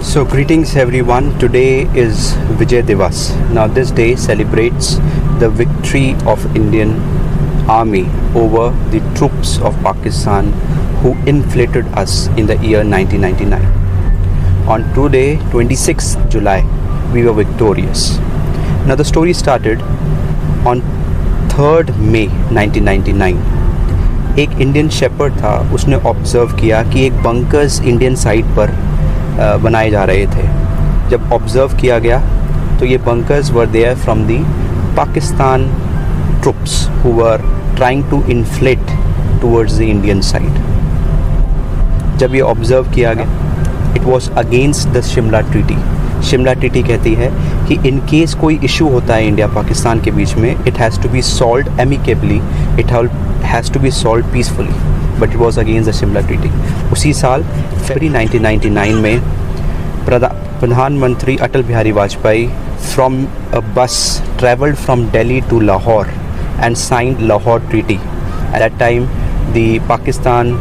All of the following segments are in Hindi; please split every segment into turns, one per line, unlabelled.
So greetings everyone. Today is Vijay Divas. Now this day celebrates the victory of Indian Army over the troops of Pakistan who infiltrated us in the year 1999. On today, 26th July, we were victorious. Now the story started on 3rd May 1999. एक इंडियन शेपर्ड था, उसने ऑब्ज़र्व किया कि एक बंकर्स इंडियन साइड पर बनाए जा रहे थे. जब ऑब्ज़र्व किया गया तो ये bunkers were there from the Pakistan troops who were trying to inflate towards the Indian side. जब ये ऑब्ज़र्व किया गया, it was against the Shimla treaty. Shimla treaty कहती है कि इन केस कोई इशू होता है इंडिया पाकिस्तान के बीच में, it has to be solved amicably, it has to be solved peacefully, but it was against the Shimla treaty. उसी साल फरवरी 1999 में प्रधानमंत्री Atal Bihari Vajpayee from a bus travelled from Delhi to Lahore and signed Lahore treaty. At that time the Pakistan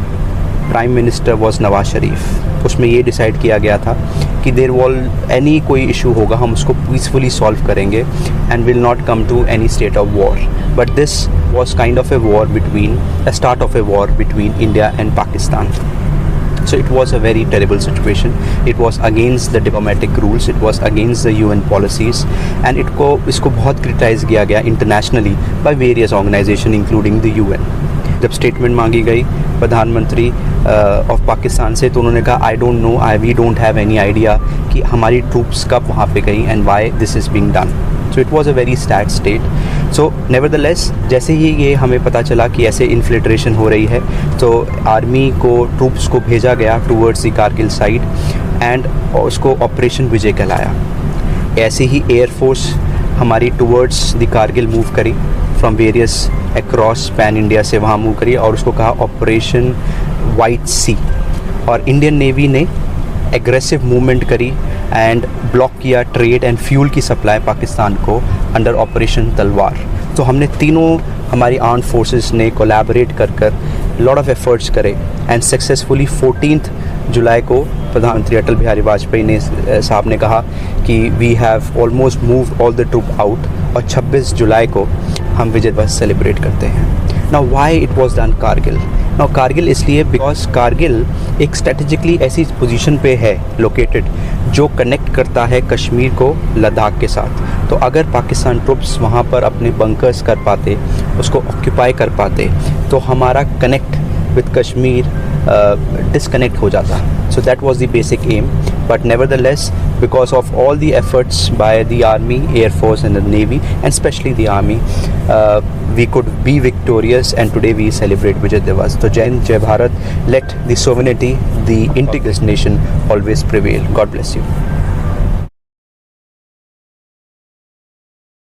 prime minister was Nawaz Sharif. उसमें ये डिसाइड किया गया था कि देयर वॉल एनी कोई इशू होगा हम उसको पीसफुली सॉल्व करेंगे and will not come to any state of war. But this was kind of a war between a start of a war between India and Pakistan. So it was a very terrible situation. It was against the diplomatic rules, it was against the UN policies, and इसको बहुत क्रिटिसाइज किया गया internationally by various organizations including the UN. जब स्टेटमेंट मांगी गई प्रधानमंत्री ऑफ पाकिस्तान से, तो उन्होंने कहा I don't know, we don't have any idea कि हमारी ट्रूप्स कब वहाँ पे गई and why this is being done. So it was a very sad state. So nevertheless जैसे ही ये हमें पता चला कि ऐसे इन्फिल्ट्रेशन हो रही है, तो आर्मी को ट्रूप्स को भेजा गया towards the Kargil side and उसको ऑपरेशन विजय कहलाया. ऐसे ही एयरफोर्स हमारी टूवर्ड्स द कारगिल मूव करी from various across pan India से वहाँ मूव करी और उसको कहा ऑपरेशन वाइट सी. और इंडियन नेवी ने एग्रेसिव मूवमेंट करी एंड ब्लॉक किया ट्रेड एंड फ्यूल की सप्लाई पाकिस्तान को अंडर ऑपरेशन तलवार. तो हमने तीनों हमारी आर्म्ड फोर्सेस ने कोलैबोरेट कर लॉट ऑफ एफर्ट्स करे एंड सक्सेसफुली 14th जुलाई को प्रधानमंत्री अटल बिहारी वाजपेयी ने साहब ने कहा कि we have almost moved all the troop out, और 26 जुलाई को हम विजय दिवस सेलिब्रेट करते हैं. Now why it was done Kargil? Now Kargil इसलिए बिकॉज कारगिल एक स्ट्रेटेजिकली ऐसी पोजीशन पे है लोकेटेड जो कनेक्ट करता है कश्मीर को लद्दाख के साथ. तो अगर पाकिस्तान ट्रुप्स वहाँ पर अपने बंकर्स कर पाते, उसको ऑक्यूपाई कर पाते, तो हमारा कनेक्ट विद कश्मीर डिसकनेक्ट हो जाता. So that was the basic aim, but nevertheless, because of all the efforts by the Army, Air Force and the Navy, and especially the Army, we could be victorious, and today we celebrate Vijay Divas. So Jai Hind, Jai Bharat, let the sovereignty, the integrated nation always prevail. God bless you.